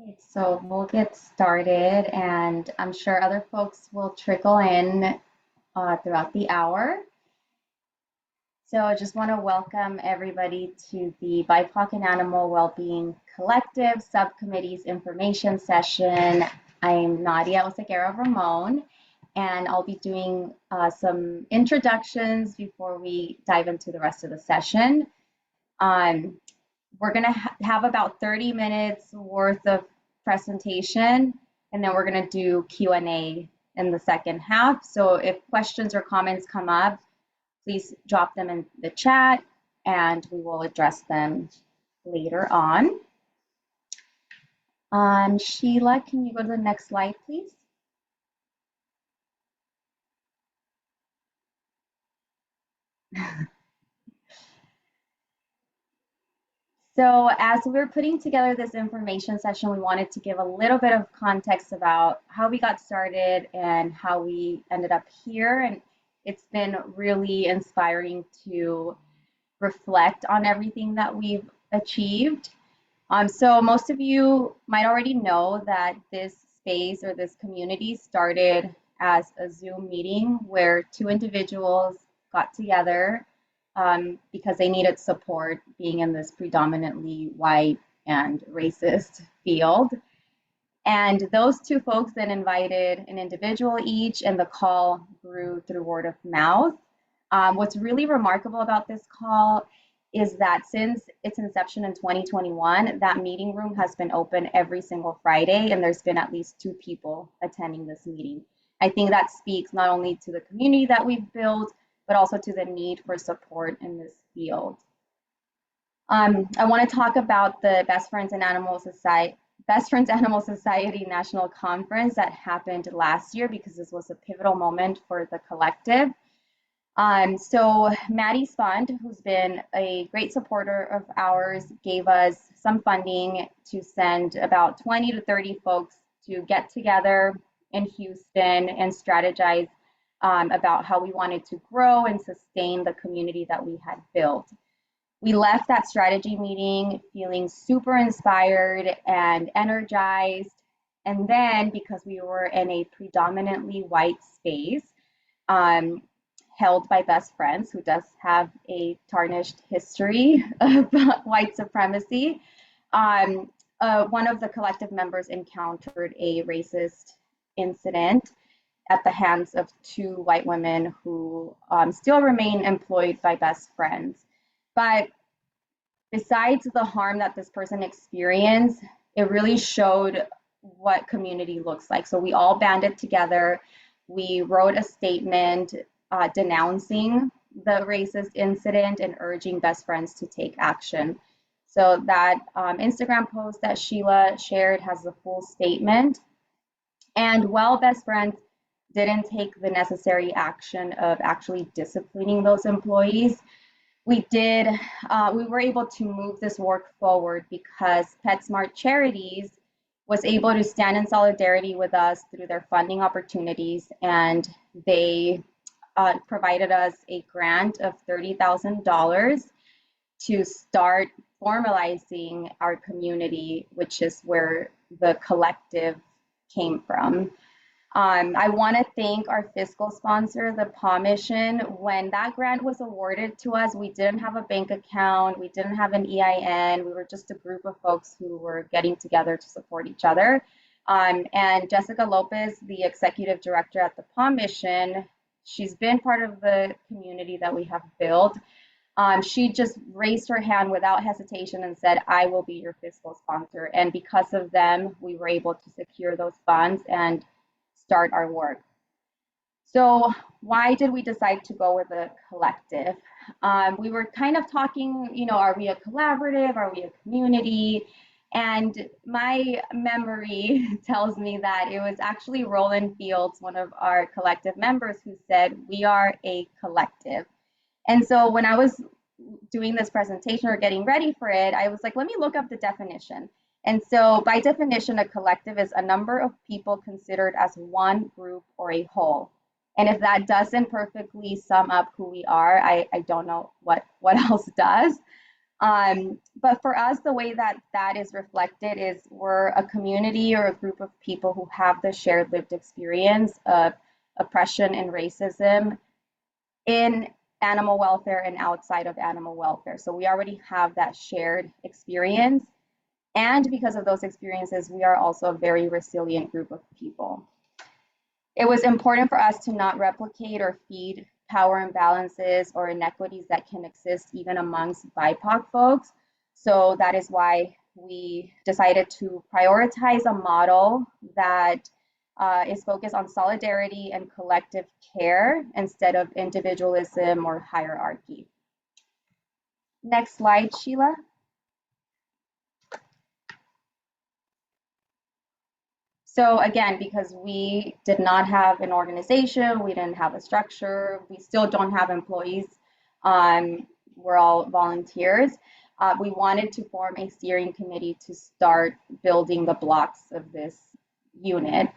Great. So we'll get started, and I'm sure other folks will trickle in throughout the hour. So I just want to welcome everybody to the BIPOC and Animal Wellbeing Collective Subcommittee's information session. I'm Nadia Oseguera Ramon, and I'll be doing some introductions before we dive into the rest of the session. Um, we're going to have about 30 minutes worth of presentation, and then we're going to do Q&A in the second half. So if questions or comments come up, please drop them in the chat and we will address them later on. Sheila, can you go to the next slide, please? So as we're putting together this information session, we wanted to give a little bit of context about how we got started and how we ended up here. And it's been really inspiring to reflect on everything that we've achieved. So most of you might already know that this space or this community started as a Zoom meeting where two individuals got together because they needed support being in this predominantly white and racist field. And those two folks then invited an individual each, and the call grew through word of mouth. What's really remarkable about this call is that since its inception in 2021, that meeting room has been open every single Friday, and there's been at least 2 people attending this meeting. I think that speaks not only to the community that we've built, but also to the need for support in this field. I want to talk about the Best Friends Animal Society National Conference that happened last year because this was a pivotal moment for the collective. So Maddie's fund, who's been a great supporter of ours, gave us some funding to send about 20 to 30 folks to get together in Houston and strategize about how we wanted to grow and sustain the community that we had built. We left that strategy meeting feeling super inspired and energized. And then because we were in a predominantly white space, held by Best Friends, who does have a tarnished history of white supremacy, one of the collective members encountered a racist incident at the hands of 2 white women who still remain employed by Best Friends. But besides the harm that this person experienced, it really showed what community looks like. So we all banded together. We wrote a statement denouncing the racist incident and urging Best Friends to take action. So that Instagram post that Sheila shared has the full statement. And while Best Friends didn't take the necessary action of actually disciplining those employees, we were able to move this work forward because PetSmart Charities was able to stand in solidarity with us through their funding opportunities, and they provided us a grant of $30,000 to start formalizing our community, which is where the collective came from. I want to thank our fiscal sponsor, the PAW Mission. When that grant was awarded to us, we didn't have a bank account, we didn't have an EIN, we were just a group of folks who were getting together to support each other. And Jessica Lopez, the executive director at the PAW Mission, she's been part of the community that we have built. She just raised her hand without hesitation and said, I will be your fiscal sponsor. And because of them, we were able to secure those funds and start our work. So why did we decide to go with a collective? We were kind of talking, are we a collaborative? Are we a community? And my memory tells me that it was actually Roland Fields, one of our collective members, who said, we are a collective. And so when I was doing this presentation or getting ready for it, I was like, let me look up the definition. And so by definition, a collective is a number of people considered as one group or a whole. And if that doesn't perfectly sum up who we are, I don't know what else does. But for us, the way that that is reflected is we're a community or a group of people who have the shared lived experience of oppression and racism in animal welfare and outside of animal welfare. So we already have that shared experience. And because of those experiences, we are also a very resilient group of people. It was important for us to not replicate or feed power imbalances or inequities that can exist even amongst BIPOC folks. So that is why we decided to prioritize a model that is focused on solidarity and collective care instead of individualism or hierarchy. Next slide, Sheila. So again, because we did not have an organization, we didn't have a structure, we still don't have employees, we're all volunteers. We wanted to form a steering committee to start building the blocks of this unit.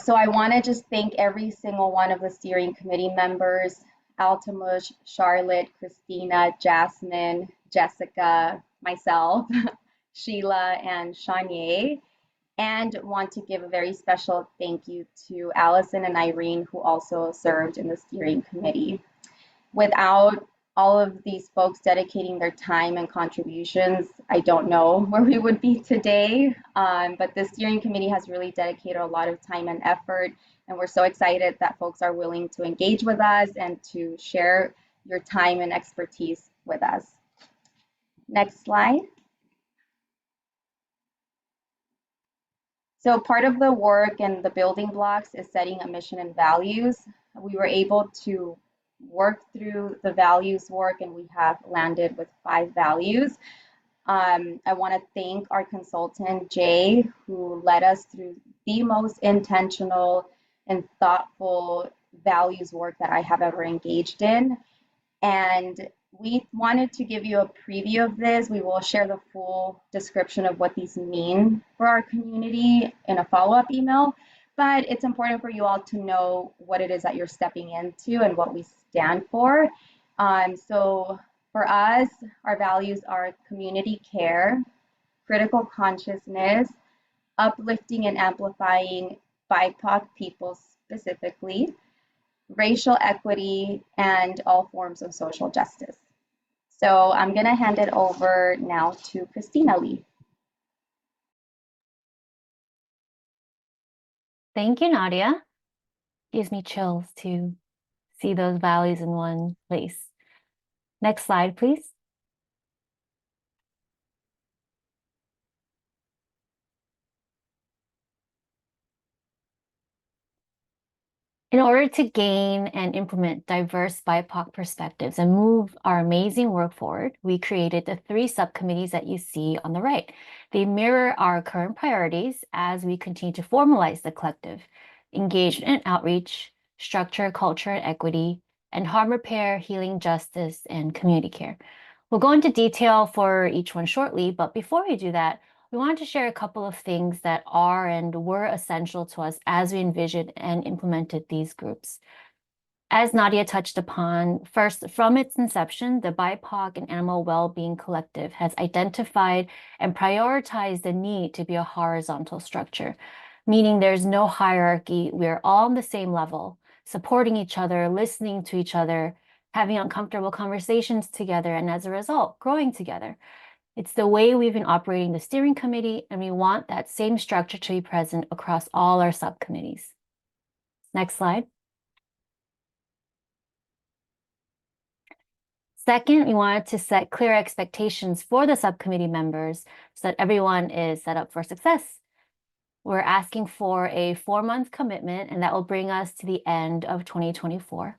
So I want to just thank every single one of the steering committee members, Altamush, Charlotte, Christina, Jasmine, Jessica, myself, Sheila, and Shanye. And want to give a very special thank you to Allison and Irene, who also served in the steering committee. Without all of these folks dedicating their time and contributions, I don't know where we would be today. But the steering committee has really dedicated a lot of time and effort, and we're so excited that folks are willing to engage with us and to share your time and expertise with us. Next slide. So part of the work and the building blocks is setting a mission and values. We were able to work through the values work, and we have landed with 5 values. I want to thank our consultant, Jay, who led us through the most intentional and thoughtful values work that I have ever engaged in. And we wanted to give you a preview of this. We will share the full description of what these mean for our community in a follow-up email, but it's important for you all to know what it is that you're stepping into and what we stand for. So for us, our values are community care, critical consciousness, uplifting and amplifying BIPOC people specifically, racial equity, and all forms of social justice. So I'm going to hand it over now to Christina Lee. Thank you, Nadia. Gives me chills to see those values in one place. Next slide, please. In order to gain and implement diverse BIPOC perspectives and move our amazing work forward, we created the 3 subcommittees that you see on the right. They mirror our current priorities as we continue to formalize the collective: engagement and outreach, structure, culture, and equity, and harm repair, healing, justice, and community care. We'll go into detail for each one shortly, but before we do that, we wanted to share a couple of things that are and were essential to us as we envisioned and implemented these groups. As Nadia touched upon, first, from its inception, the BIPOC and Animal Wellbeing Collective has identified and prioritized the need to be a horizontal structure, meaning there's no hierarchy. We're all on the same level, supporting each other, listening to each other, having uncomfortable conversations together, and as a result, growing together. It's the way we've been operating the steering committee, and we want that same structure to be present across all our subcommittees. Next slide. Second, we wanted to set clear expectations for the subcommittee members so that everyone is set up for success. We're asking for a 4-month commitment, and that will bring us to the end of 2024.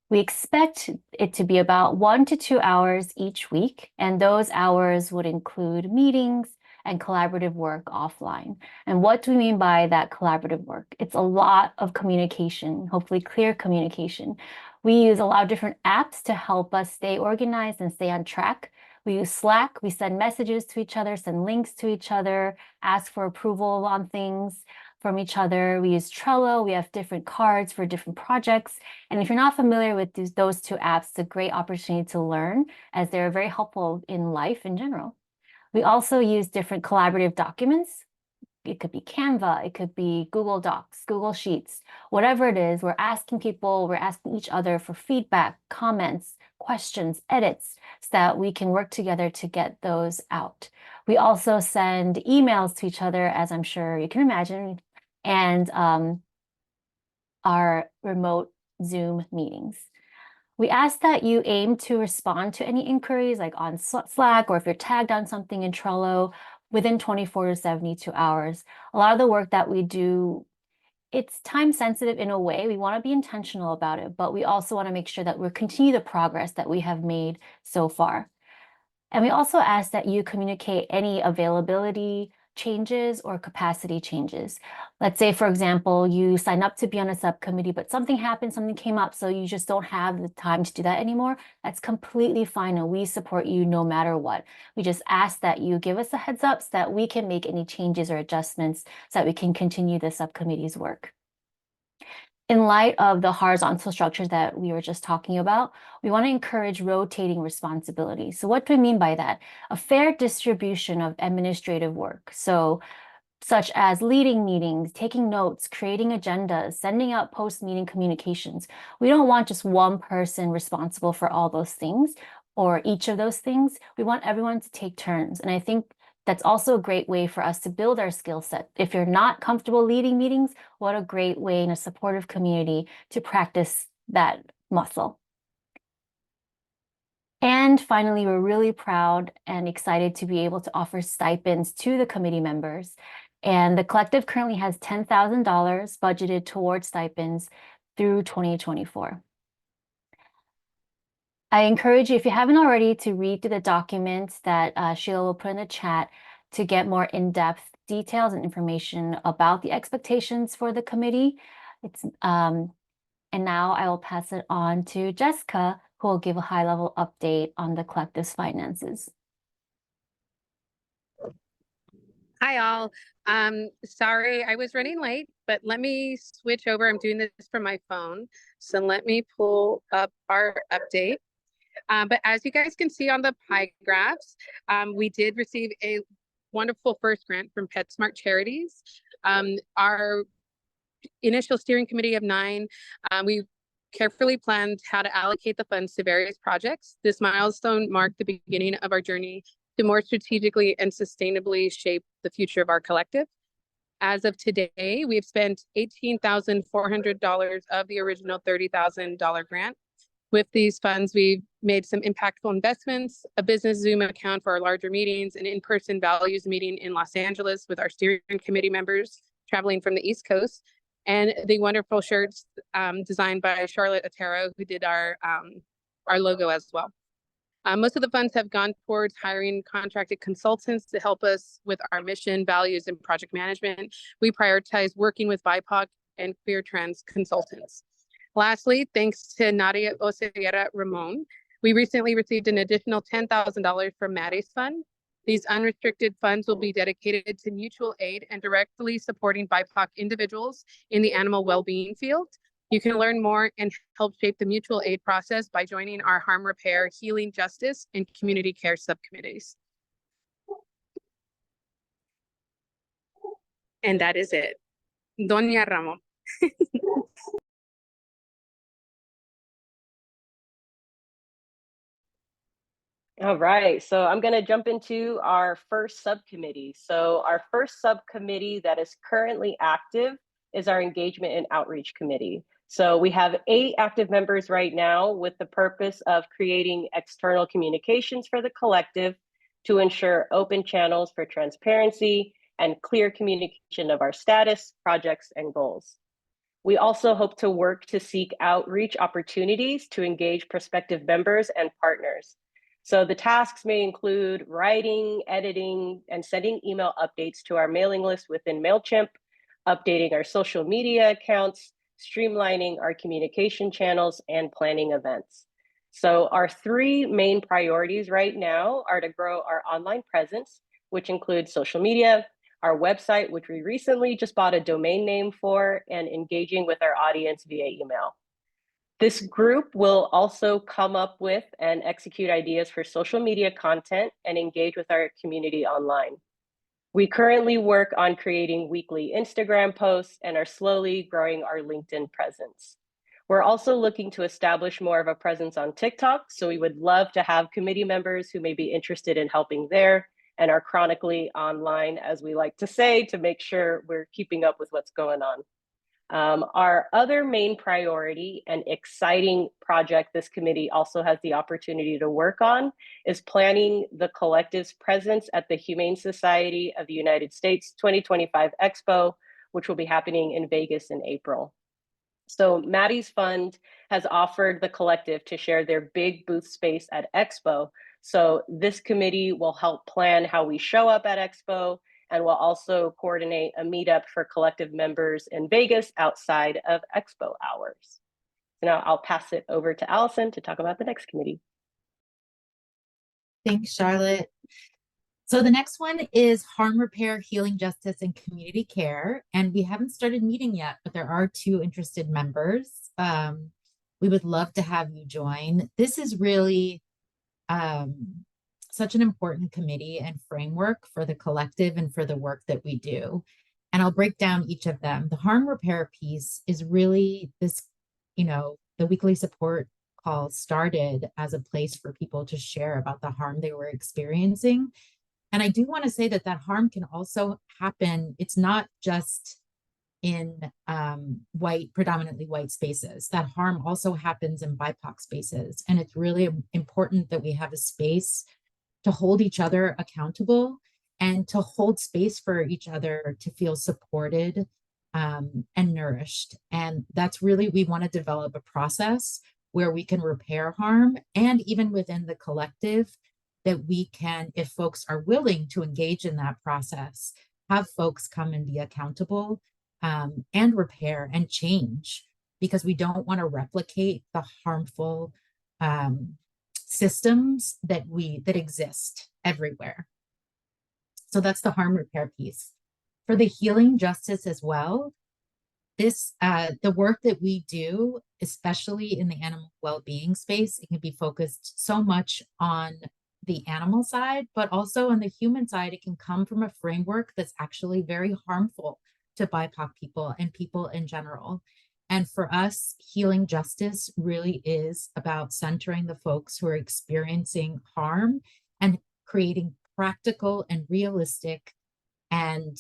We expect it to be about 1 to 2 hours each week, and those hours would include meetings and collaborative work offline. And what do we mean by that collaborative work? It's a lot of communication, hopefully clear communication. We use a lot of different apps to help us stay organized and stay on track. We use Slack, we send messages to each other, send links to each other, ask for approval on things. from each other. We use Trello. We have different cards for different projects. And if you're not familiar with those two apps, it's a great opportunity to learn as they're very helpful in life in general. We also use different collaborative documents. It could be Canva, it could be Google Docs, Google Sheets, whatever it is, we're asking each other for feedback, comments, questions, edits, so that we can work together to get those out. We also send emails to each other, as I'm sure you can imagine, and our remote Zoom meetings. We ask that you aim to respond to any inquiries like on Slack, or if you're tagged on something in Trello, within 24 to 72 hours. A lot of the work that we do, it's time sensitive in a way. We want to be intentional about it, but we also want to make sure that we continue the progress that we have made so far. And we also ask that you communicate any availability changes or capacity changes. Let's say, for example, you sign up to be on a subcommittee, but something happened, something came up, so you just don't have the time to do that anymore. That's completely fine, and we support you no matter what. We just ask that you give us a heads up so that we can make any changes or adjustments so that we can continue the subcommittee's work. In light of the horizontal structure that we were just talking about, we want to encourage rotating responsibility. So what do we mean by that? A fair distribution of administrative work. So such as leading meetings, taking notes, creating agendas, sending out post-meeting communications. We don't want just one person responsible for all those things or each of those things. We want everyone to take turns. And I think that's also a great way for us to build our skill set. If you're not comfortable leading meetings, what a great way in a supportive community to practice that muscle. And finally, we're really proud and excited to be able to offer stipends to the committee members. And the collective currently has $10,000 budgeted towards stipends through 2024. I encourage you, if you haven't already, to read through the documents that Sheila will put in the chat to get more in-depth details and information about the expectations for the committee. And now I will pass it on to Jessica, who will give a high-level update on the collective's finances. Hi, all. Sorry, I was running late, but let me switch over. I'm doing this from my phone. So let me pull up our update. But as you guys can see on the pie graphs, we did receive a wonderful first grant from PetSmart Charities. Our initial steering committee of 9, we carefully planned how to allocate the funds to various projects. This milestone marked the beginning of our journey to more strategically and sustainably shape the future of our collective. As of today, we've spent $18,400 of the original $30,000 grant. With these funds, we've made some impactful investments, a business Zoom account for our larger meetings, an in-person values meeting in Los Angeles with our steering committee members traveling from the East Coast, and the wonderful shirts designed by Charlotte Otero, who did our logo as well. Most of the funds have gone towards hiring contracted consultants to help us with our mission, values, and project management. We prioritize working with BIPOC and queer trans consultants. Lastly, thanks to Nadia Oseguera Ramon, we recently received an additional $10,000 from Maddie's Fund. These unrestricted funds will be dedicated to mutual aid and directly supporting BIPOC individuals in the animal well-being field. You can learn more and help shape the mutual aid process by joining our harm repair, healing justice, and community care subcommittees. And that is it. Doña Ramon. All right, so I'm going to jump into our first subcommittee. So our first subcommittee that is currently active is our Engagement and Outreach Committee. So we have 8 active members right now with the purpose of creating external communications for the collective to ensure open channels for transparency and clear communication of our status, projects, and goals. We also hope to work to seek outreach opportunities to engage prospective members and partners. So the tasks may include writing, editing, and sending email updates to our mailing list within MailChimp, updating our social media accounts, streamlining our communication channels, and planning events. So our 3 main priorities right now are to grow our online presence, which includes social media, our website, which we recently just bought a domain name for, and engaging with our audience via email. This group will also come up with and execute ideas for social media content and engage with our community online. We currently work on creating weekly Instagram posts and are slowly growing our LinkedIn presence. We're also looking to establish more of a presence on TikTok, so we would love to have committee members who may be interested in helping there and are chronically online, as we like to say, to make sure we're keeping up with what's going on. Our other main priority and exciting project this committee also has the opportunity to work on is planning the collective's presence at the Humane Society of the United States 2025 Expo, which will be happening in Vegas in April. So Maddie's fund has offered the collective to share their big booth space at Expo. So this committee will help plan how we show up at Expo, and will also coordinate a meetup for collective members in Vegas outside of Expo hours. So now I'll pass it over to Allison to talk about the next committee. Thanks, Charlotte. So the next one is harm repair, healing justice, and community care. And we haven't started meeting yet, but there are 2 interested members. We would love to have you join. This is really such an important committee and framework for the collective and for the work that we do. And I'll break down each of them. The harm repair piece is really this, the weekly support call started as a place for people to share about the harm they were experiencing. And I do want to say that harm can also happen. It's not just in predominantly white spaces. That harm also happens in BIPOC spaces. And it's really important that we have a space to hold each other accountable and to hold space for each other to feel supported and nourished. And that's really, we want to develop a process where we can repair harm, and even within the collective, that we can, if folks are willing to engage in that process, have folks come and be accountable and repair and change, because we don't want to replicate the harmful systems that exist everywhere. So that's the harm repair piece. For the healing justice as well, this the work that we do, especially in the animal well-being space, it can be focused so much on the animal side, but also on the human side. It can come from a framework that's actually very harmful to BIPOC people and people in general. And for us, healing justice really is about centering the folks who are experiencing harm and creating practical and realistic and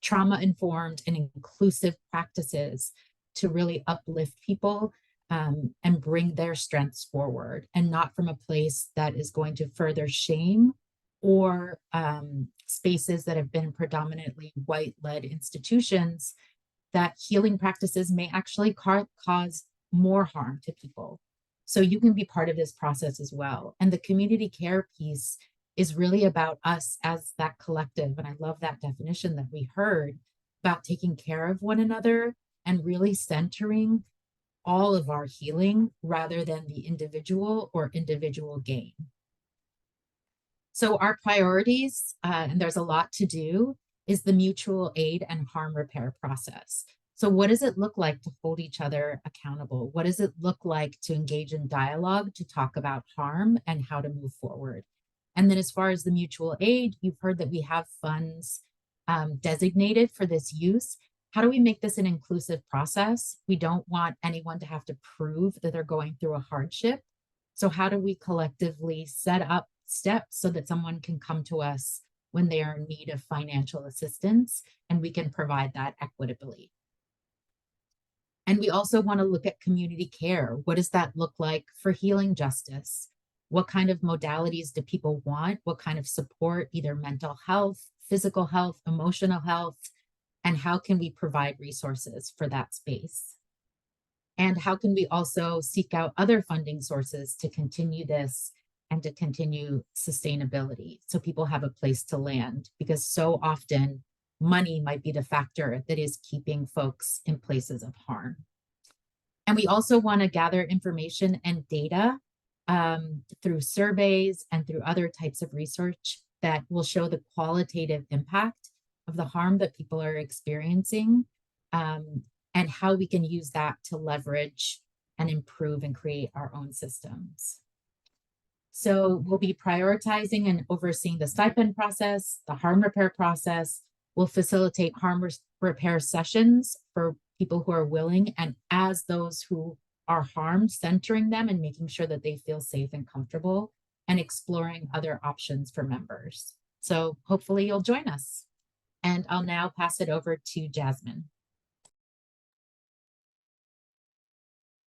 trauma-informed and inclusive practices to really uplift people and bring their strengths forward, and not from a place that is going to further shame or spaces that have been predominantly white-led institutions, that healing practices may actually cause more harm to people. So you can be part of this process as well. And the community care piece is really about us as that collective. And I love that definition that we heard about taking care of one another and really centering all of our healing rather than the individual or individual gain. So our priorities, and there's a lot to do, is the mutual aid and harm repair process. So what does it look like to hold each other accountable? What does it look like to engage in dialogue, to talk about harm and how to move forward? And then as far as the mutual aid, you've heard that we have funds designated for this use. How do we make this an inclusive process? We don't want anyone to have to prove that they're going through a hardship. So how do we collectively set up steps so that someone can come to us when they are in need of financial assistance, and we can provide that equitably? And we also want to look at community care. What does that look like for healing justice? What kind of modalities do people want? What kind of support, either mental health, physical health, emotional health, and how can we provide resources for that space? And how can we also seek out other funding sources to continue this and to continue sustainability so people have a place to land? Because so often money might be the factor that is keeping folks in places of harm. And we also want to gather information and data through surveys and through other types of research that will show the qualitative impact of the harm that people are experiencing, and how we can use that to leverage and improve and create our own systems. So we'll be prioritizing and overseeing the stipend process, the harm repair process. We'll facilitate harm repair sessions for people who are willing, and as those who are harmed, centering them and making sure that they feel safe and comfortable, and exploring other options for members. So hopefully you'll join us. And I'll now pass it over to Jasmine.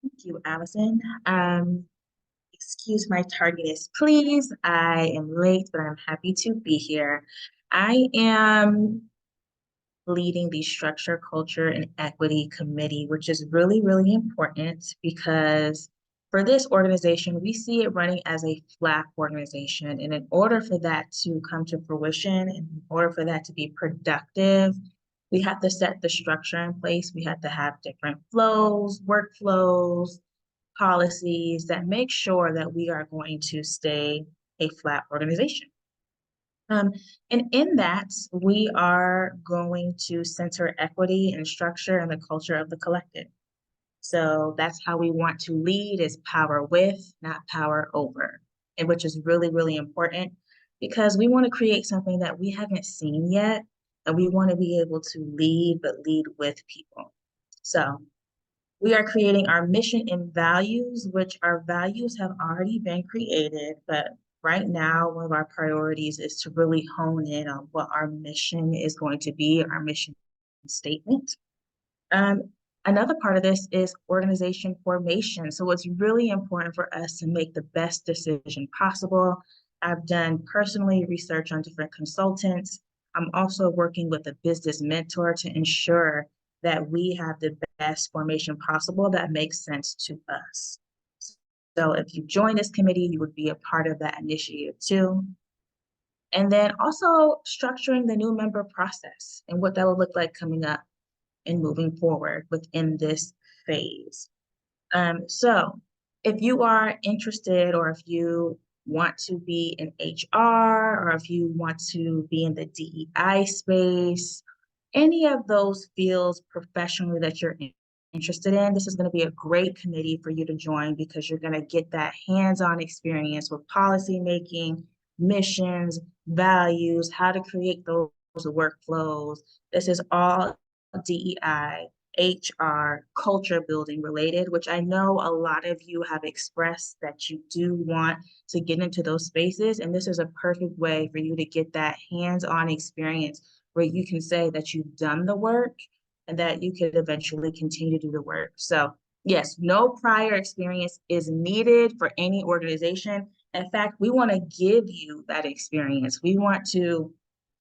Thank you, Allison. Excuse my tardiness, please. I am late, but I'm happy to be here. I am leading the Structure, Culture, and Equity Committee, which is really, really important because for this organization, we see it running as a flat organization. And in order for that to come to fruition, and in order for that to be productive, we have to set the structure in place. We have to have different flows, workflows, policies that make sure that we are going to stay a flat organization. And in that, we are going to center equity and structure and the culture of the collective. So that's how we want to lead, is power with, not power over, and which is really, really important because we want to create something that we haven't seen yet, and we want to be able to lead, but lead with people. So we are creating our mission and values, which our values have already been created, but right now, one of our priorities is to really hone in on what our mission is going to be, our mission statement. Another part of this is organization formation. So it's really important for us to make the best decision possible. I've done personally research on different consultants. I'm also working with a business mentor to ensure that we have the best formation possible that makes sense to us. So if you join this committee, you would be a part of that initiative too. And then also structuring the new member process and what that will look like coming up and moving forward within this phase. So if you are interested, or if you want to be in HR, or if you want to be in the DEI space, any of those fields professionally that you're interested in, this is going to be a great committee for you to join because you're going to get that hands-on experience with policy making, missions, values, how to create those workflows. This is all DEI, HR, culture building related, which I know a lot of you have expressed that you do want to get into those spaces. And this is a perfect way for you to get that hands-on experience where you can say that you've done the work and that you could eventually continue to do the work. So yes, no prior experience is needed for any organization. In fact, we want to give you that experience. We want to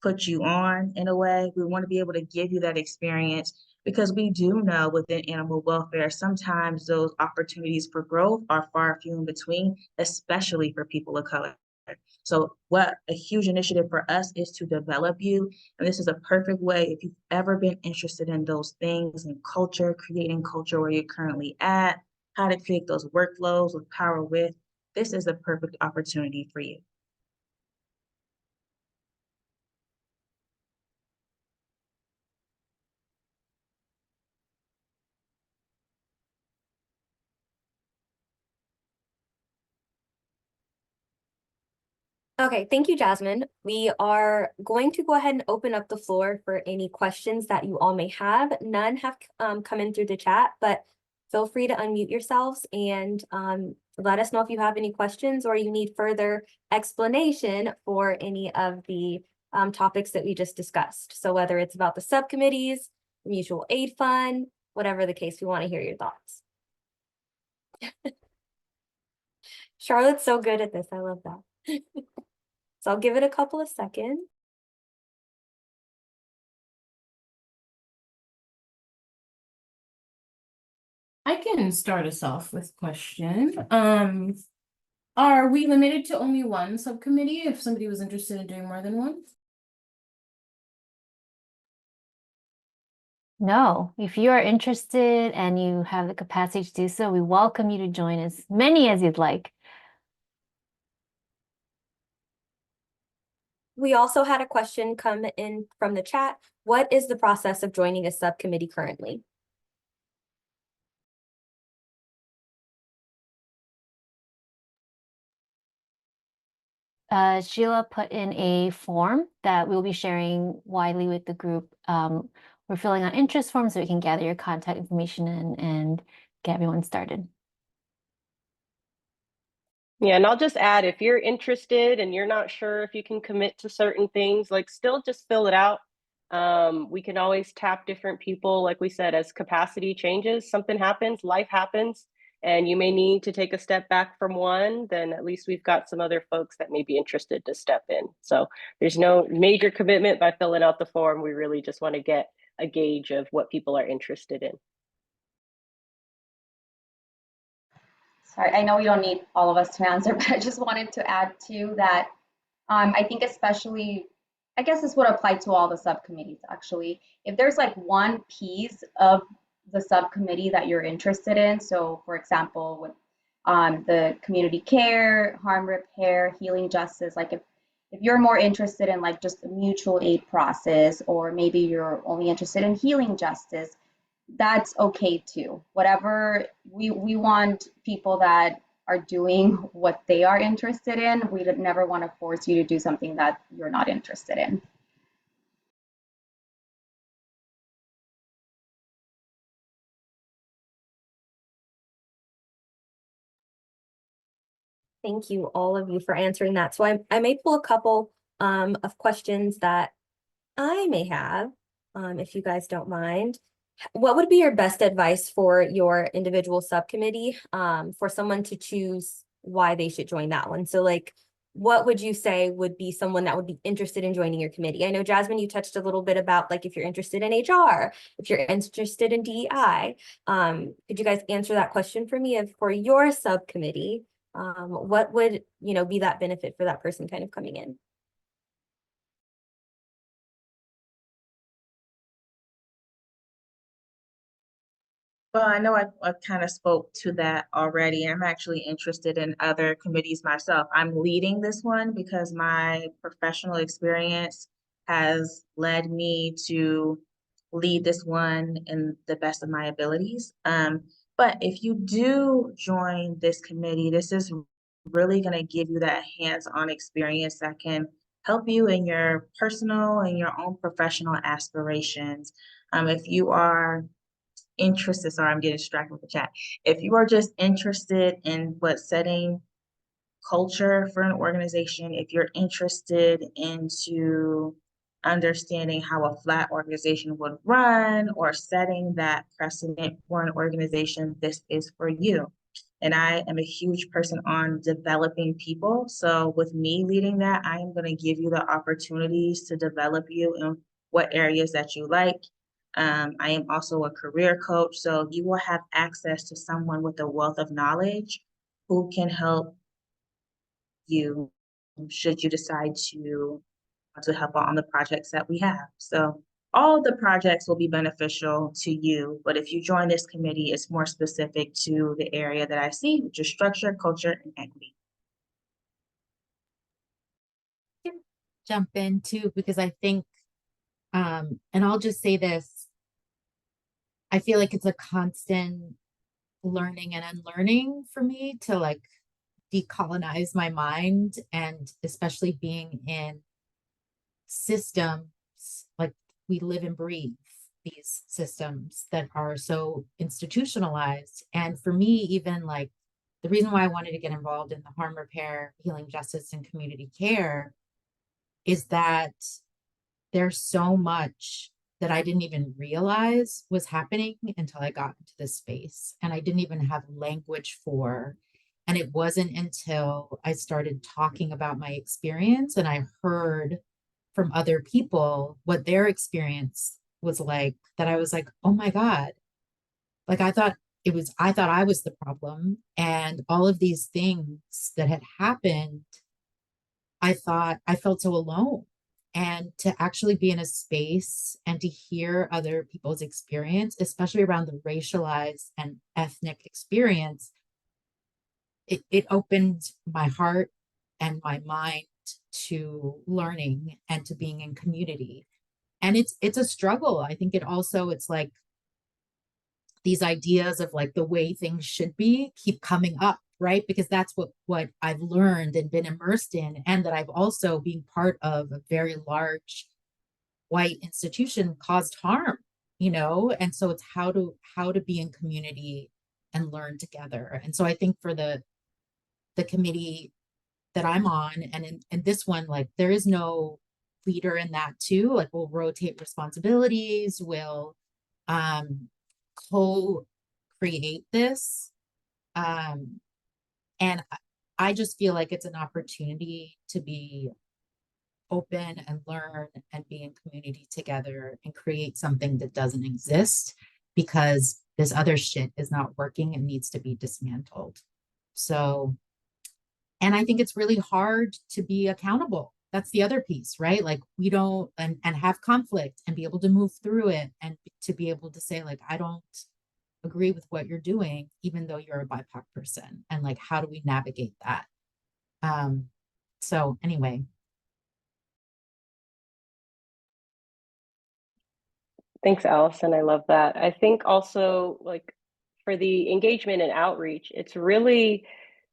put you on in a way. We want to be able to give you that experience because we do know within animal welfare, sometimes those opportunities for growth are far few in between, especially for people of color. So what a huge initiative for us is to develop you. And this is a perfect way, if you've ever been interested in those things and culture, creating culture where you're currently at, how to create those workflows with power with, this is a perfect opportunity for you. Okay, thank you, Jasmine. We are going to go ahead and open up the floor for any questions that you all may have. None have come in through the chat, but feel free to unmute yourselves and let us know if you have any questions or you need further explanation for any of the topics that we just discussed. So whether it's about the subcommittees, mutual aid fund, whatever the case, we want to hear your thoughts. Charlotte's so good at this. I love that. So I'll give it a couple of seconds. I can start us off with a question. Are we limited to only one subcommittee if somebody was interested in doing more than one? No, if you are interested and you have the capacity to do so, we welcome you to join as many as you'd like. We also had a question come in from the chat. What is the process of joining a subcommittee currently? Sheila put in a form that we'll be sharing widely with the group. We're filling out interest forms so we can gather your contact information and get everyone started. Yeah, and I'll just add, if you're interested and you're not sure if you can commit to certain things, like still just fill it out. We can always tap different people. Like we said, as capacity changes, something happens, life happens, and you may need to take a step back from one, then at least we've got some other folks that may be interested to step in. So there's no major commitment by filling out the form. We really just want to get a gauge of what people are interested in. Sorry, I know we don't need all of us to answer, but I just wanted to add to that. I think especially, I guess this would apply to all the subcommittees actually. If there's like one piece of the subcommittee that you're interested in, so for example, with the community care, harm repair, healing justice, like if you're more interested in like just the mutual aid process, or maybe you're only interested in healing justice, that's okay too. Whatever, we want people that are doing what they are interested in. We never want to force you to do something that you're not interested in. Thank you, all of you, for answering that. So I may pull a couple of questions that I may have, if you guys don't mind. What would be your best advice for your individual subcommittee, for someone to choose why they should join that one? So like, what would you say would be someone that would be interested in joining your committee? I know, Jasmine, you touched a little bit about like if you're interested in HR, if you're interested in DEI. Could you guys answer that question for me? If for your subcommittee, what would, be that benefit for that person kind of coming in? Well, I know I kind of spoke to that already. I'm actually interested in other committees myself. I'm leading this one because my professional experience has led me to lead this one in the best of my abilities. But if you do join this committee, this is really going to give you that hands-on experience that can help you in your personal and your own professional aspirations. If you are interested, sorry, I'm getting distracted with the chat. If you are just interested in what setting culture for an organization, if you're interested into understanding how a flat organization would run or setting that precedent for an organization, this is for you. And I am a huge person on developing people. So with me leading that, I am going to give you the opportunities to develop you in what areas that you like. I am also a career coach, so you will have access to someone with a wealth of knowledge who can help you should you decide to help out on the projects that we have. So all of the projects will be beneficial to you, but if you join this committee, it's more specific to the area that I see, which is structure, culture, and equity. Jump in too, because I think, and I'll just say this, I feel like it's a constant learning and unlearning for me to like decolonize my mind, and especially being in systems, like we live and breathe these systems that are so institutionalized. And for me, even like the reason why I wanted to get involved in the harm repair, healing justice, and community care is that there's so much that I didn't even realize was happening until I got into this space, and I didn't even have language for. And it wasn't until I started talking about my experience and I heard from other people what their experience was like that I was like, oh my God, like I thought I was the problem, and all of these things that had happened, I thought I felt so alone. And to actually be in a space and to hear other people's experience, especially around the racialized and ethnic experience, it opened my heart and my mind to learning and to being in community. And it's a struggle. I think it's like these ideas of like the way things should be keep coming up, right? Because that's what I've learned and been immersed in, and that I've also being part of a very large white institution caused harm, and so it's how to be in community and learn together. And so I think for the committee that I'm on, and in this one, like there is no leader in that too. Like we'll rotate responsibilities, we'll co-create this. And I just feel like it's an opportunity to be open and learn and be in community together and create something that doesn't exist, because this other shit is not working and needs to be dismantled. So, and I think it's really hard to be accountable. That's the other piece, right? Like we don't, and have conflict and be able to move through it, and to be able to say like, I don't agree with what you're doing, even though you're a BIPOC person. And like, how do we navigate that? So anyway. Thanks, Allison. I love that. I think also, like, for the engagement and outreach, it's really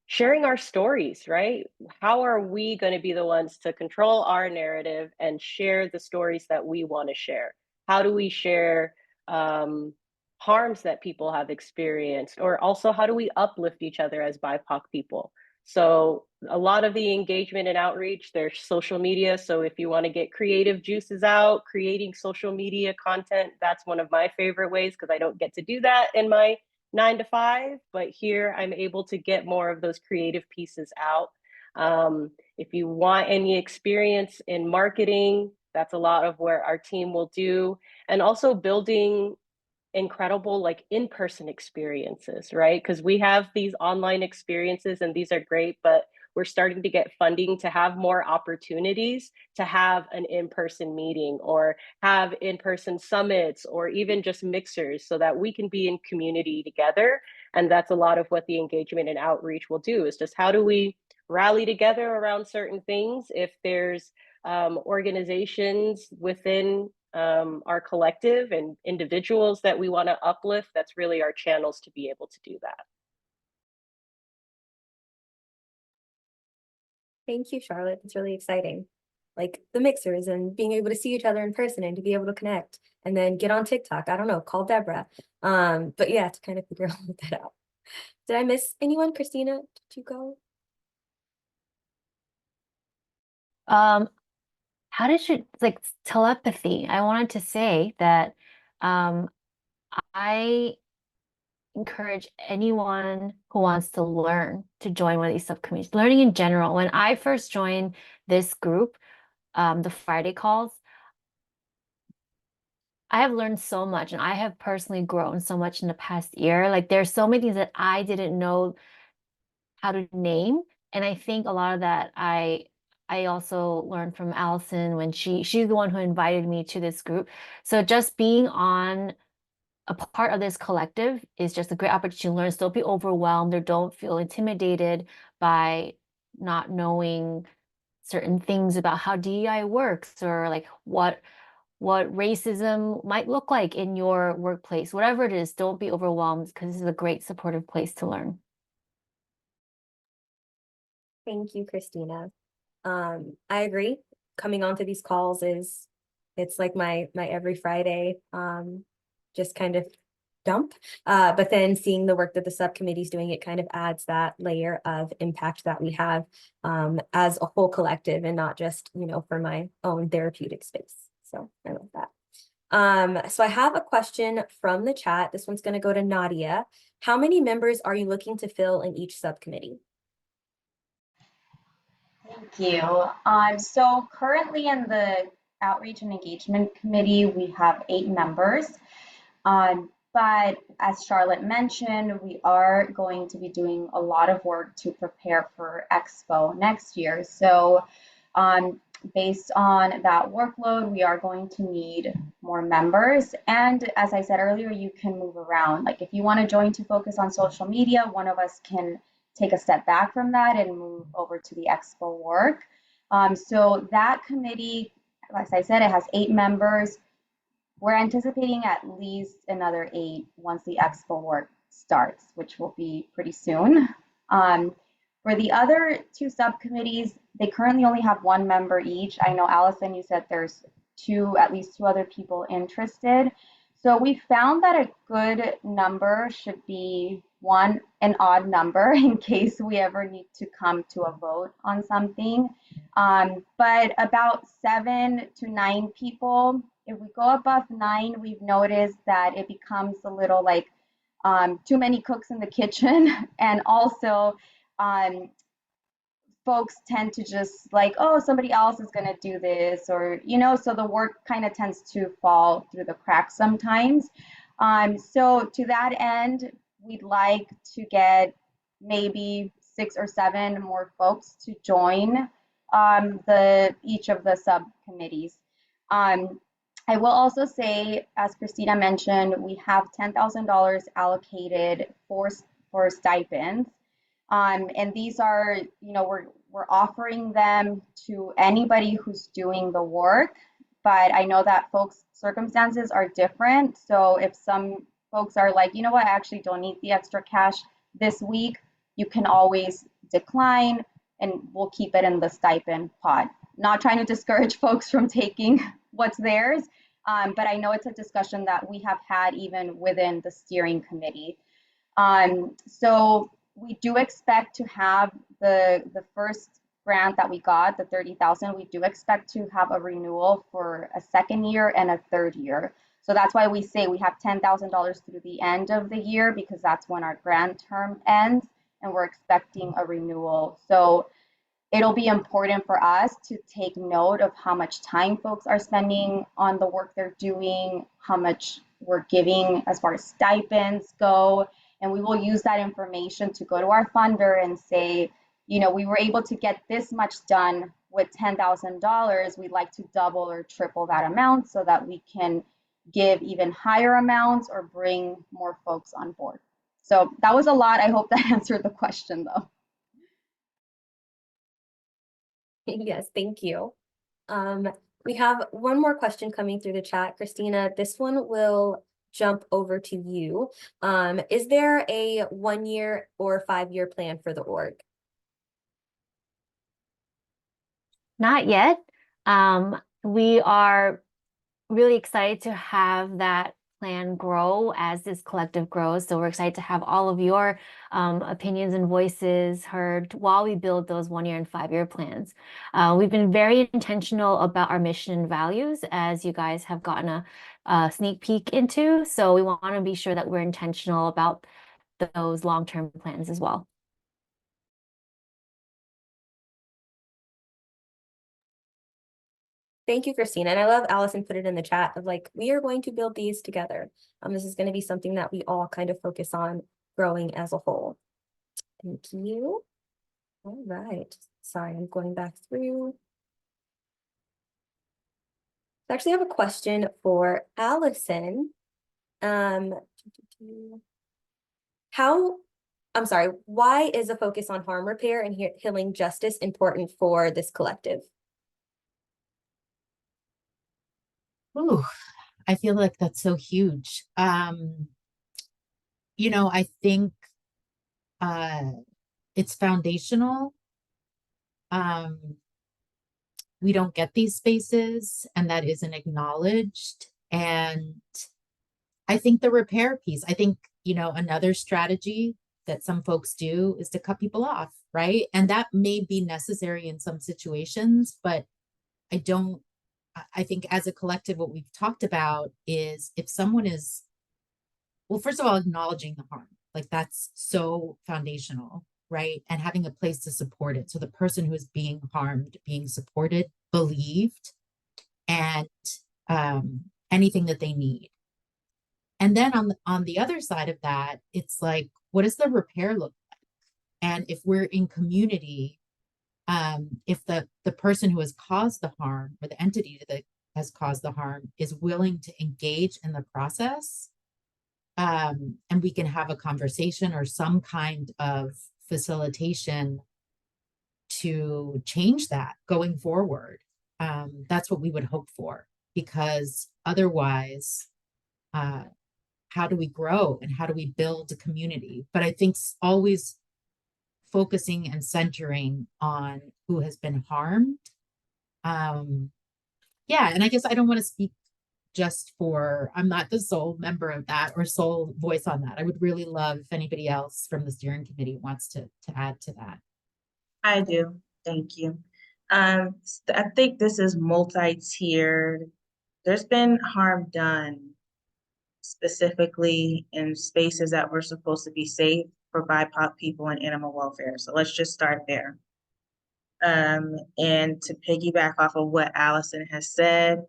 sharing our stories, right? How are we going to be the ones to control our narrative and share the stories that we want to share? How do we share harms that people have experienced? Or also, how do we uplift each other as BIPOC people? So a lot of the engagement and outreach, there's social media. So if you want to get creative juices out, creating social media content, that's one of my favorite ways, because I don't get to do that in my 9 to 5, but here I'm able to get more of those creative pieces out. If you want any experience in marketing, that's a lot of where our team will do. And also building incredible like in-person experiences, right? Because we have these online experiences and these are great, but we're starting to get funding to have more opportunities to have an in-person meeting or have in-person summits or even just mixers, so that we can be in community together. And that's a lot of what the engagement and outreach will do, is just how do we rally together around certain things. If there's organizations within our collective and individuals that we want to uplift, that's really our channels to be able to do that. Thank you, Charlotte. It's really exciting. Like the mixers and being able to see each other in person and to be able to connect and then get on TikTok. I don't know, call Deborah. But yeah, to kind of figure all of that out. Did I miss anyone? Christina, did you go? How did you like telepathy? I wanted to say that I encourage anyone who wants to learn to join one of these subcommittees. Learning in general. When I first joined this group, the Friday calls, I have learned so much, and I have personally grown so much in the past year. Like there's so many things that I didn't know how to name, and I think a lot of that I also learned from Allison when she's the one who invited me to this group. So just being on a part of this collective is just a great opportunity to learn. So don't be overwhelmed or don't feel intimidated by not knowing certain things about how DEI works, or like what racism might look like in your workplace. Whatever it is, don't be overwhelmed, because this is a great supportive place to learn. Thank you, Christina. I agree. Coming onto these calls it's like my every Friday just kind of dump. But then seeing the work that the subcommittee's doing, it kind of adds that layer of impact that we have as a whole collective, and not just, for my own therapeutic space. So I love that. So I have a question from the chat. This one's going to go to Nadia. How many members are you looking to fill in each subcommittee? Thank you. So currently in the Outreach and Engagement Committee, we have 8 members. But as Charlotte mentioned, we are going to be doing a lot of work to prepare for Expo next year. So based on that workload, we are going to need more members. And as I said earlier, you can move around. Like if you want to join to focus on social media, one of us can take a step back from that and move over to the Expo work. So that committee, as I said, it has 8 members. We're anticipating at least another 8 once the expo work starts, which will be pretty soon. For the other 2 subcommittees, they currently only have 1 member each. I know, Allison, you said there's at least 2 other people interested. So we found that a good number should be an odd number in case we ever need to come to a vote on something. But about 7 to 9 people. If we go above 9, we've noticed that it becomes a little like too many cooks in the kitchen, and also folks tend to just like, oh, somebody else is going to do this, or, so the work kind of tends to fall through the cracks sometimes. So to that end, we'd like to get maybe 6 or 7 more folks to join each of the subcommittees. I will also say, as Christina mentioned, we have $10,000 allocated for stipends. And these are, we're offering them to anybody who's doing the work, but I know that folks' circumstances are different. So if some folks are like, you know what, I actually don't need the extra cash this week, you can always decline and we'll keep it in the stipend pot. Not trying to discourage folks from taking what's theirs, but I know it's a discussion that we have had even within the steering committee. So we do expect to have the first grant that we got, the 30,000. We do expect to have a renewal for a second year and a third year. So that's why we say we have $10,000 through the end of the year, because that's when our grant term ends, and we're expecting a renewal. So it'll be important for us to take note of how much time folks are spending on the work they're doing, how much we're giving as far as stipends go. And we will use that information to go to our funder and say, we were able to get this much done with $10,000. We'd like to double or triple that amount so that we can give even higher amounts or bring more folks on board. So that was a lot. I hope that answered the question, though. Yes, thank you. We have one more question coming through the chat. Christina, this one will jump over to you. Is there a 1-year or 5-year plan for the org? Not yet. We are really excited to have that plan grow as this collective grows. So we're excited to have all of your opinions and voices heard while we build those 1-year and 5-year plans. We've been very intentional about our mission and values, as you guys have gotten a sneak peek into. So we want to be sure that we're intentional about those long-term plans as well. Thank you, Christina. And I love Allison put it in the chat of like, we are going to build these together. This is going to be something that we all kind of focus on growing as a whole. Thank you. All right. Sorry, I'm going back through. I actually have a question for Allison. Why is a focus on harm repair and healing justice important for this collective? Ooh, I feel like that's so huge. I think it's foundational. We don't get these spaces, and that isn't acknowledged. And I think the repair piece, I think, another strategy that some folks do is to cut people off, right? And that may be necessary in some situations, but I think as a collective, what we've talked about is if someone is, well, first of all, acknowledging the harm, like that's so foundational, right? And having a place to support it. So the person who is being harmed, being supported, believed, and anything that they need. And then on the other side of that, it's like, what does the repair look like? And if we're in community, if the person who has caused the harm or the entity that has caused the harm is willing to engage in the process, and we can have a conversation or some kind of facilitation to change that going forward. That's what we would hope for, because otherwise, how do we grow and how do we build a community? But I think always focusing and centering on who has been harmed. Yeah, and I guess I don't want to speak just for, I'm not the sole member of that or sole voice on that. I would really love if anybody else from the steering committee wants to add to that. I do. Thank you. I think this is multi-tiered. There's been harm done specifically in spaces that were supposed to be safe for BIPOC people and animal welfare. So let's just start there. And to piggyback off of what Allison has said,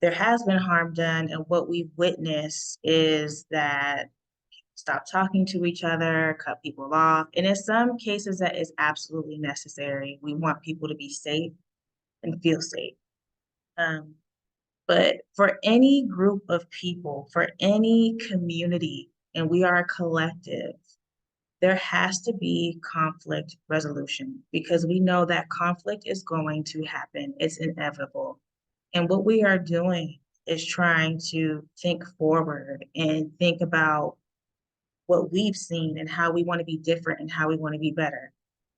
there has been harm done, and what we've witnessed is that stop talking to each other, cut people off. And in some cases, that is absolutely necessary. We want people to be safe and feel safe. But for any group of people, for any community, and we are a collective, there has to be conflict resolution, because we know that conflict is going to happen. It's inevitable. And what we are doing is trying to think forward and think about what we've seen and how we want to be different and how we want to be better.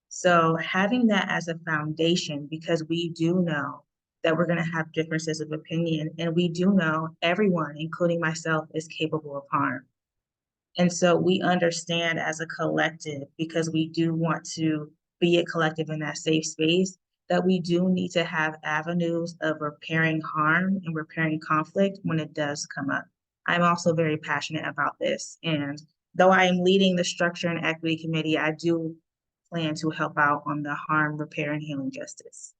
So having that as a foundation, because we do know that we're going to have differences of opinion, and we do know everyone, including myself, is capable of harm. And so we understand as a collective, because we do want to be a collective in that safe space, that we do need to have avenues of repairing harm and repairing conflict when it does come up. I'm also very passionate about this. And though I am leading the Structure and Equity Committee, I do plan to help out on the harm, repair, and healing justice.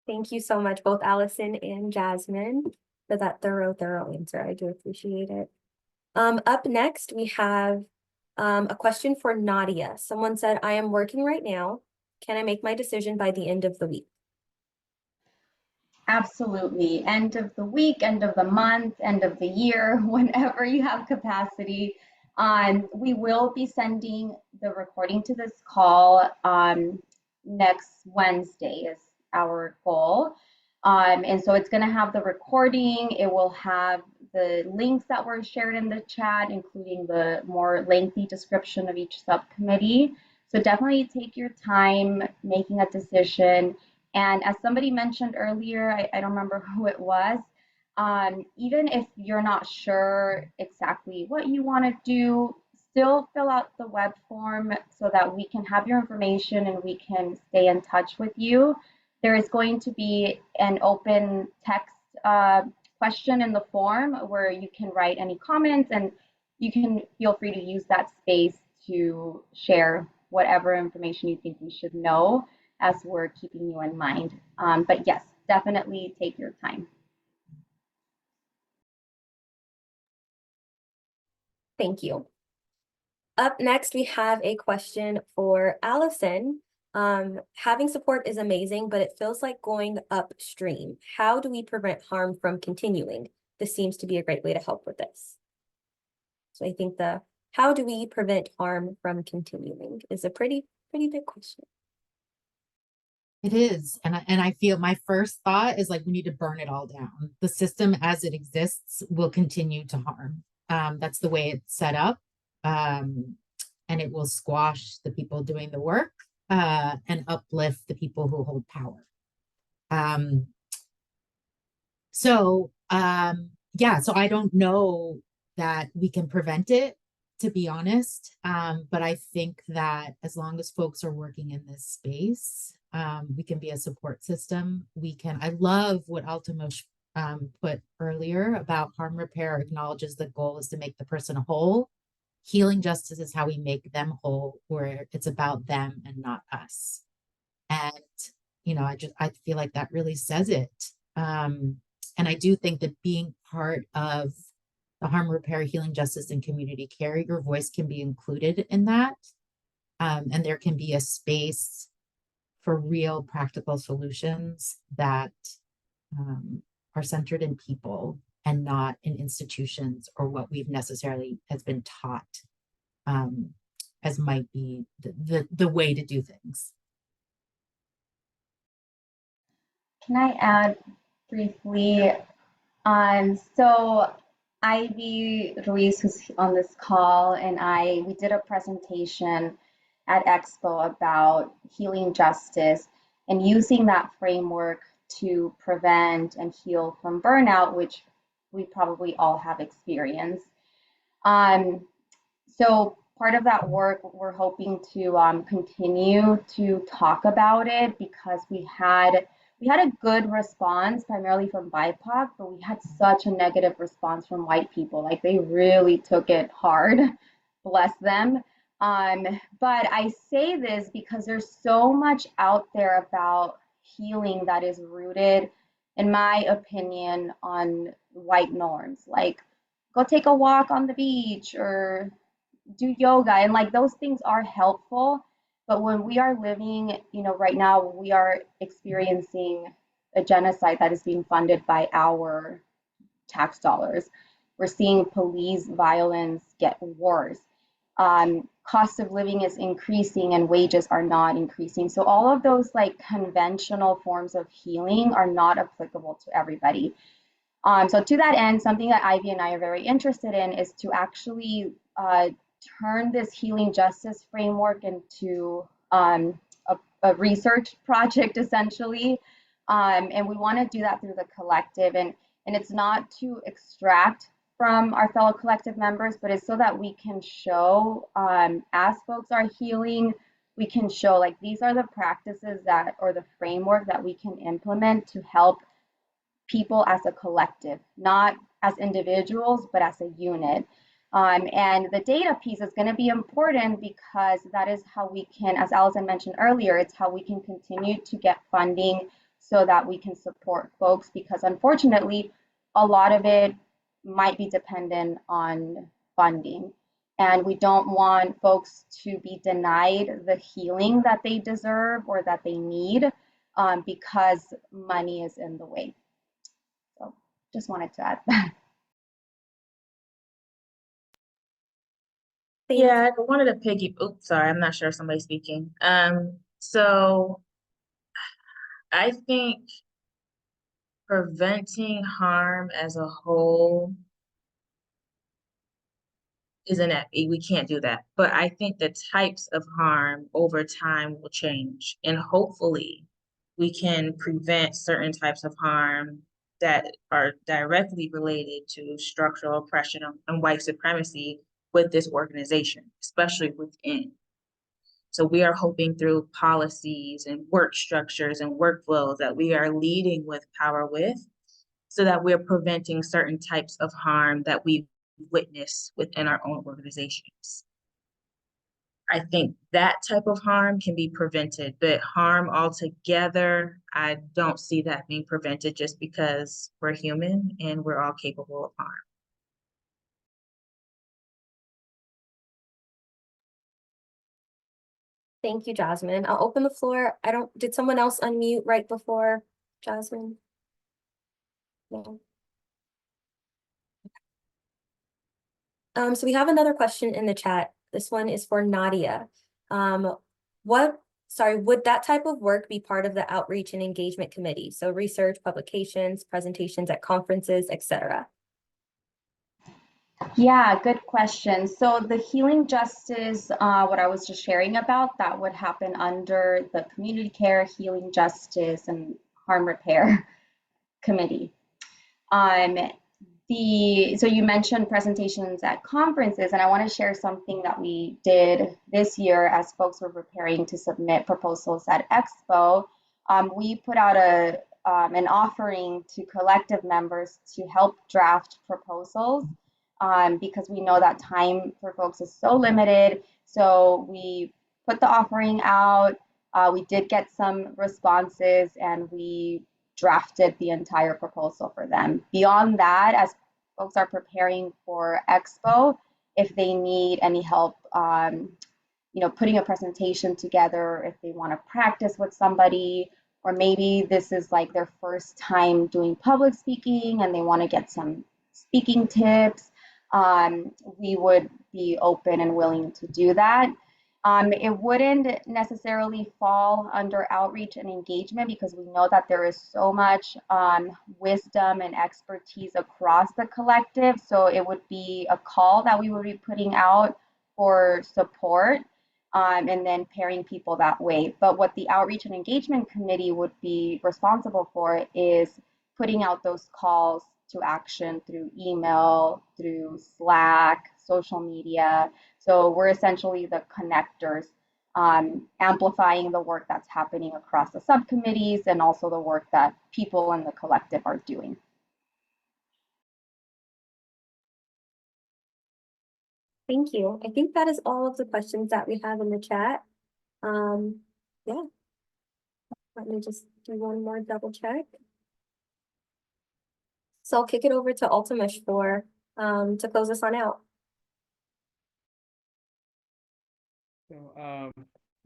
Thank you so much, both Allison and Jasmine, for that thorough answer. I do appreciate it. Up next, we have a question for Nadia. Someone said, I am working right now. Can I make my decision by the end of the week? Absolutely. End of the week, end of the month, end of the year, whenever you have capacity. We will be sending the recording to this call next Wednesday is our goal. And so it's going to have the recording. It will have the links that were shared in the chat, including the more lengthy description of each subcommittee. So definitely take your time making a decision. And as somebody mentioned earlier, I don't remember who it was, even if you're not sure exactly what you want to do, still fill out the web form so that we can have your information and we can stay in touch with you. There is going to be an open text question in the form where you can write any comments, and you can feel free to use that space to share whatever information you think we should know as we're keeping you in mind. But yes, definitely take your time. Thank you. Up next, we have a question for Allison. Having support is amazing, but it feels like going upstream. How do we prevent harm from continuing? This seems to be a great way to help with this. So I think how do we prevent harm from continuing is a pretty big question. It is. And I feel my first thought is like, we need to burn it all down. The system as it exists will continue to harm. That's the way it's set up. And it will squash the people doing the work and uplift the people who hold power. Yeah, so I don't know that we can prevent it, to be honest. But I think that as long as folks are working in this space, we can be a support system. I love what Altamosh put earlier about harm repair acknowledges the goal is to make the person whole. Healing justice is how we make them whole, where it's about them and not us. And, I feel like that really says it. And I do think that being part of the harm repair, healing justice, and community care, your voice can be included in that. And there can be a space for real practical solutions that are centered in people and not in institutions or what we've necessarily has been taught. as might be the way to do things. Can I add briefly? So Ivy Ruiz, who's on this call, and we did a presentation at Expo about healing justice and using that framework to prevent and heal from burnout, which we probably all have experienced. So part of that work, we're hoping to continue to talk about it because we had a good response primarily from BIPOC, but we had such a negative response from white people. Like they really took it hard, bless them. But I say this because there's so much out there about healing that is rooted, in my opinion, on white norms. Like go take a walk on the beach or do yoga, and like those things are helpful, but when we are living, right now we are experiencing a genocide that is being funded by our tax dollars. We're seeing police violence get worse. Cost of living is increasing and wages are not increasing. So all of those like conventional forms of healing are not applicable to everybody. So to that end, something that Ivy and I are very interested in is to actually turn this healing justice framework into a research project, essentially. And we want to do that through the collective. And it's not to extract from our fellow collective members, but it's so that we can show, as folks are healing, we can show like these are the practices or the framework that we can implement to help people as a collective, not as individuals, but as a unit. And the data piece is going to be important because that is how we can, as Allison mentioned earlier, it's how we can continue to get funding so that we can support folks, because unfortunately, a lot of it might be dependent on funding. And we don't want folks to be denied the healing that they deserve or that they need because money is in the way. So just wanted to add that. Yeah, I wanted to oops, sorry, I'm not sure if somebody's speaking. So I think preventing harm as a whole we can't do that. But I think the types of harm over time will change. And hopefully we can prevent certain types of harm that are directly related to structural oppression and white supremacy with this organization, especially within. So we are hoping through policies and work structures and workflows that we are leading with power with, so that we're preventing certain types of harm that we witness within our own organizations. I think that type of harm can be prevented, but harm altogether, I don't see that being prevented just because we're human and we're all capable of harm. Thank you, Jasmine. I'll open the floor. Did someone else unmute right before Jasmine? No. So we have another question in the chat. This one is for Nadia. Would that type of work be part of the outreach and engagement committee? So research, publications, presentations at conferences, etc. Yeah, good question. So the healing justice, what I was just sharing about, that would happen under the community care, healing justice, and harm repair committee. So you mentioned presentations at conferences, and I want to share something that we did this year as folks were preparing to submit proposals at Expo. We put out an offering to collective members to help draft proposals because we know that time for folks is so limited. So we put the offering out. We did get some responses, and we drafted the entire proposal for them. Beyond that, as folks are preparing for Expo, if they need any help, putting a presentation together, if they want to practice with somebody, or maybe this is like their first time doing public speaking and they want to get some speaking tips, we would be open and willing to do that. It wouldn't necessarily fall under outreach and engagement because we know that there is so much wisdom and expertise across the collective. So it would be a call that we would be putting out for support, and then pairing people that way. But what the outreach and engagement committee would be responsible for is putting out those calls to action through email, through Slack, social media. So we're essentially the connectors, amplifying the work that's happening across the subcommittees and also the work that people in the collective are doing. Thank you. I think that is all of the questions that we have in the chat. Yeah. Let me just do one more double check. So I'll kick it over to Ultimus for to close us on out. So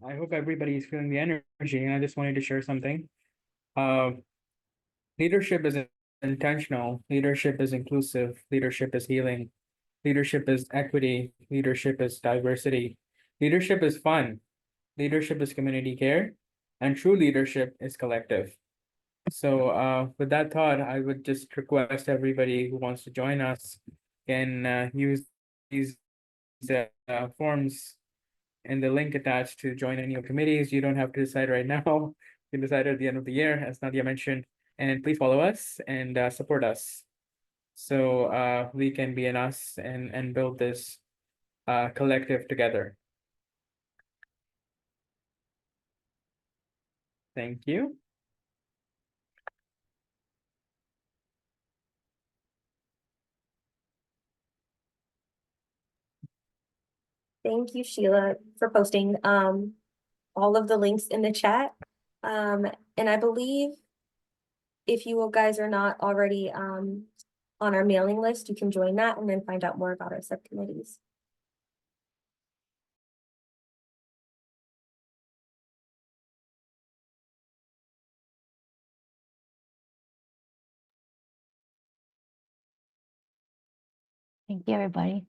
I hope everybody's feeling the energy, and I just wanted to share something. Leadership is intentional, leadership is inclusive, leadership is healing, leadership is equity, leadership is diversity, leadership is fun, leadership is community care, and true leadership is collective. So with that thought, I would just request everybody who wants to join us can use these forms and the link attached to join any of committees. You don't have to decide right now. You can decide at the end of the year, as Nadia mentioned. And please follow us and support us. So we can be an us and build this collective together. Thank you. Thank you, Sheila, for posting all of the links in the chat. And I believe if you guys are not already on our mailing list, you can join that and then find out more about our subcommittees. Thank you, everybody.